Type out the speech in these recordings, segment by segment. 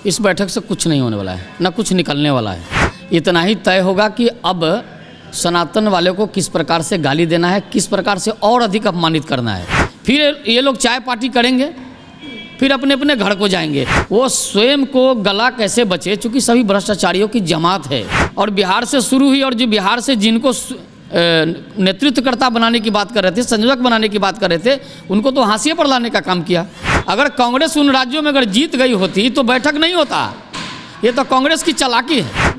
इस बैठक से कुछ नहीं होने वाला है, ना कुछ निकलने वाला है। इतना ही तय होगा कि अब सनातन वाले को किस प्रकार से गाली देना है, किस प्रकार से और अधिक अपमानित करना है। फिर ये लोग चाय पार्टी करेंगे, फिर अपने अपने घर को जाएंगे। वो स्वयं को गला कैसे बचे, चूँकि सभी भ्रष्टाचारियों की जमात है। और बिहार से शुरू हुई, और जो बिहार से जिनको नेतृत्वकर्ता बनाने की बात कर रहे थे, संयोजक बनाने की बात कर रहे थे, उनको तो हाशिए पर लाने का काम किया। अगर कांग्रेस उन राज्यों में अगर जीत गई होती तो बैठक नहीं होता। ये तो कांग्रेस की चालाकी है,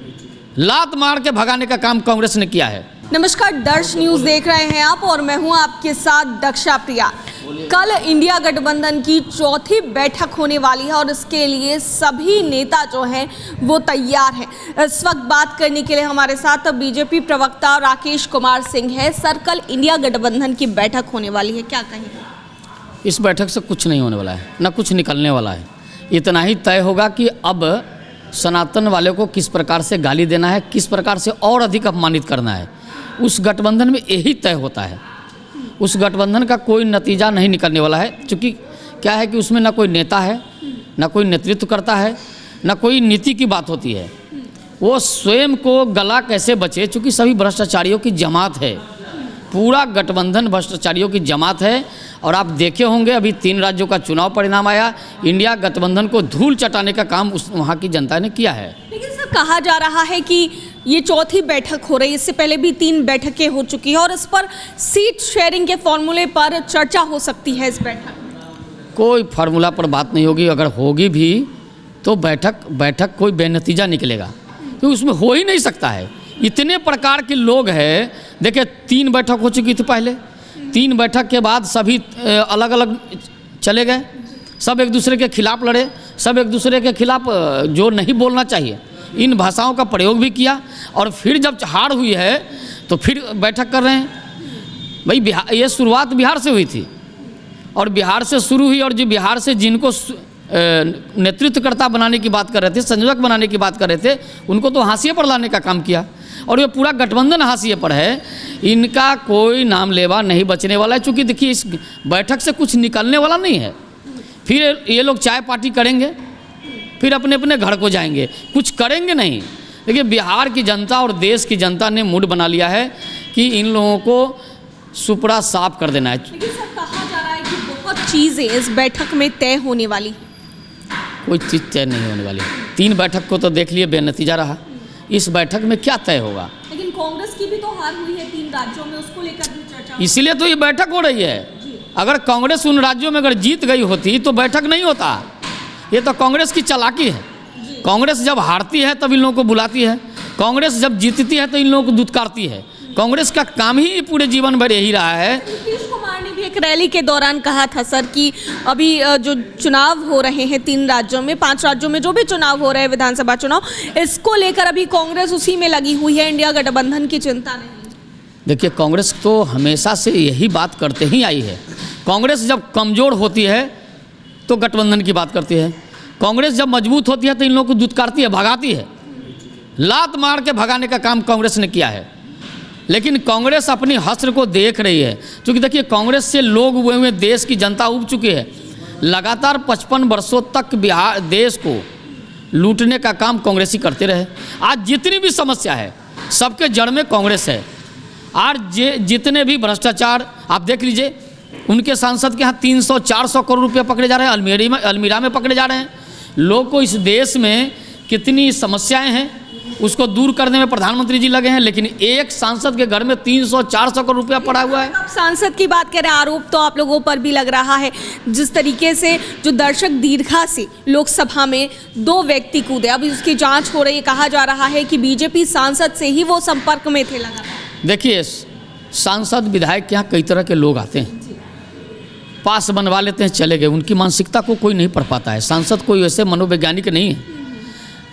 लात मार के भगाने का काम कांग्रेस ने किया है। नमस्कार, दर्श न्यूज़ देख रहे हैं आप और मैं हूं आपके साथ दक्षा प्रिया। कल इंडिया गठबंधन की चौथी बैठक होने वाली है और इसके लिए सभी नेता जो हैं वो तैयार हैं। इस वक्त बात करने के लिए हमारे साथ बीजेपी प्रवक्ता राकेश कुमार सिंह है। सर, कल इंडिया गठबंधन की बैठक होने वाली है, क्या कहेंगे? इस बैठक से कुछ नहीं होने वाला है, ना कुछ निकलने वाला है। इतना ही तय होगा कि अब सनातन वाले को किस प्रकार से गाली देना है, किस प्रकार से और अधिक अपमानित करना है। उस गठबंधन में यही तय होता है। उस गठबंधन का कोई नतीजा नहीं निकलने वाला है, क्योंकि क्या है कि उसमें ना कोई नेता है, ना कोई नेतृत्व करता है, ना कोई नीति की बात होती है। वो स्वयं को गला कैसे बचे, क्योंकि सभी भ्रष्टाचारियों की जमात है। पूरा गठबंधन भ्रष्टाचारियों की जमात है। और आप देखे होंगे अभी 3 राज्यों का चुनाव परिणाम आया, इंडिया गठबंधन को धूल चटाने का काम वहाँ की जनता ने किया है। लेकिन सर, कहा जा रहा है कि ये चौथी बैठक हो रही है, इससे पहले भी 3 बैठकें हो चुकी है और इस पर सीट शेयरिंग के फॉर्मूले पर चर्चा हो सकती है। इस बैठक में कोई फार्मूला पर बात नहीं होगी। अगर होगी भी तो बैठक कोई बेनतीजा निकलेगा, क्योंकि उसमें हो ही नहीं सकता है। इतने प्रकार के लोग हैं। देखिए, 3 बैठक हो चुकी थी पहले, 3 बैठक के बाद सभी अलग अलग चले गए, सब एक दूसरे के खिलाफ लड़े, सब एक दूसरे के खिलाफ जो नहीं बोलना चाहिए इन भाषाओं का प्रयोग भी किया। और फिर जब हार हुई है तो फिर बैठक कर रहे हैं। भाई, बिहार, ये शुरुआत बिहार से हुई थी और बिहार से शुरू हुई, और जो बिहार से जिनको नेतृत्वकर्ता बनाने की बात कर रहे थे, संयोजक बनाने की बात कर रहे थे, उनको तो हाशिए पर लाने का काम किया। और ये पूरा गठबंधन हाशिए पर है। इनका कोई नाम लेवा नहीं बचने वाला है, क्योंकि देखिए इस बैठक से कुछ निकलने वाला नहीं है। फिर ये लोग चाय पार्टी करेंगे, फिर अपने अपने घर को जाएंगे, कुछ करेंगे नहीं। देखिए, बिहार की जनता और देश की जनता ने मूड बना लिया है कि इन लोगों को सुपड़ा साफ कर देना है। लेकिन सर, कहा जा रहा है कि बहुत चीज़ें इस बैठक में तय होने वाली। कोई चीज़ तय नहीं होने वाली। 3 बैठक को तो देख लिए, बेनतीजा रहा। इस बैठक में क्या तय होगा? लेकिन कांग्रेस की भी तो हार हुई है 3 राज्यों में, उसको लेकर भी चर्चा। इसीलिए तो ये बैठक हो रही है। अगर कांग्रेस उन राज्यों में अगर जीत गई होती तो बैठक नहीं होता। ये तो कांग्रेस की चालाकी है। कांग्रेस जब हारती है तब इन लोगों को बुलाती है, कांग्रेस जब जीतती है तो इन लोगों को दुत्कारती है। कांग्रेस का काम ही पूरे जीवन भर यही रहा है। नीतीश कुमार ने भी एक रैली के दौरान कहा था सर कि अभी जो चुनाव हो रहे हैं 3 राज्यों में, 5 राज्यों में जो भी चुनाव हो रहे हैं विधानसभा चुनाव, इसको लेकर अभी कांग्रेस उसी में लगी हुई है, इंडिया गठबंधन की चिंता नहीं। देखिए, कांग्रेस तो हमेशा से यही बात करते ही आई है। कांग्रेस जब कमज़ोर होती है तो गठबंधन की बात करती है, कांग्रेस जब मजबूत होती है तो इन लोगों को दुत्कारती है, भगाती है। लात मार के भगाने का काम कांग्रेस ने किया है। लेकिन कांग्रेस अपनी हस्र को देख रही है, क्योंकि देखिए कांग्रेस से लोग हुए हुए देश की जनता उब चुकी है। लगातार 55 वर्षों तक बिहार देश को लूटने का काम कांग्रेस ही करते रहे। आज जितनी भी समस्या है सबके जड़ में कांग्रेस है। आज जितने भी भ्रष्टाचार आप देख लीजिए, उनके सांसद के यहाँ 300-400 करोड़ रुपये पकड़े जा रहे हैं, अलमीरा में पकड़े जा रहे हैं। लोग को इस देश में कितनी समस्याएं हैं उसको दूर करने में प्रधानमंत्री जी लगे हैं, लेकिन एक सांसद के घर में 300-400 करोड़ रुपया पड़ा हुआ है। आप सांसद की बात करें, आरोप तो आप लोगों पर भी लग रहा है। जिस तरीके से जो दर्शक दीर्घा से लोकसभा में 2 व्यक्ति कूदे, अभी उसकी जांच हो रही है। कहा जा रहा है कि बीजेपी सांसद से ही वो संपर्क में थे लगातार। देखिए, सांसद विधायक के यहाँ कई तरह के लोग आते हैं, पास बनवा लेते हैं, चले गए। उनकी मानसिकता को कोई नहीं पढ़ पाता है। सांसद कोई वैसे मनोवैज्ञानिक नहीं है।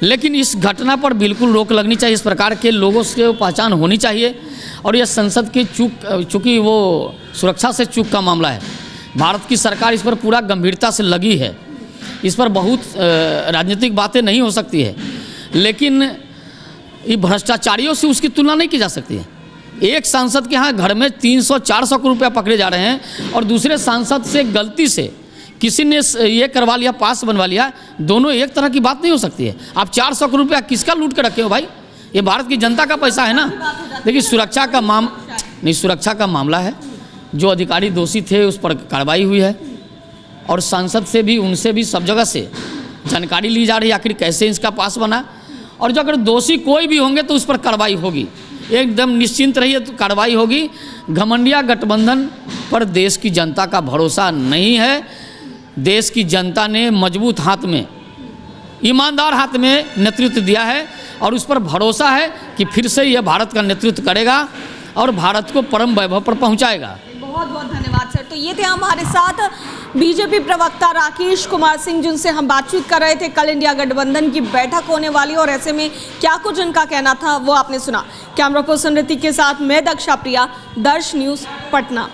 लेकिन इस घटना पर बिल्कुल रोक लगनी चाहिए। इस प्रकार के लोगों से पहचान होनी चाहिए। और यह संसद की चूँकि वो सुरक्षा से चूक का मामला है, भारत की सरकार इस पर पूरा गंभीरता से लगी है। इस पर बहुत राजनीतिक बातें नहीं हो सकती है, लेकिन ये भ्रष्टाचारियों से उसकी तुलना नहीं की जा सकती है। एक सांसद के यहाँ घर में 300-400 करोड़ रुपया पकड़े जा रहे हैं और दूसरे सांसद से गलती से किसी ने ये करवा लिया, पास बनवा लिया, दोनों एक तरह की बात नहीं हो सकती है। आप 400 करोड़ रुपया किसका लूट के रखे हो भाई? ये भारत की जनता का पैसा है ना। देखिए सुरक्षा का मामला है, जो अधिकारी दोषी थे उस पर कार्रवाई हुई है, और सांसद से भी, उनसे भी, सब जगह से जानकारी ली जा रही है आखिर कैसे इसका पास बना, और जो अगर दोषी कोई भी होंगे तो उस पर कार्रवाई होगी। एकदम निश्चिंत रहिए, तो कार्रवाई होगी। घमंडिया गठबंधन पर देश की जनता का भरोसा नहीं है। देश की जनता ने मजबूत हाथ में, ईमानदार हाथ में नेतृत्व दिया है, और उस पर भरोसा है कि फिर से यह भारत का नेतृत्व करेगा और भारत को परम वैभव पर पहुंचाएगा। बहुत बहुत धन्यवाद सर। तो ये थे हमारे साथ बीजेपी प्रवक्ता राकेश कुमार सिंह, जिनसे हम बातचीत कर रहे थे। कल इंडिया गठबंधन की बैठक होने वाली और ऐसे में क्या कुछ उनका कहना था वो आपने सुना। कैमरा पर्सन ऋतिक के साथ मैं दक्षा प्रिया, दर्श न्यूज़ पटना।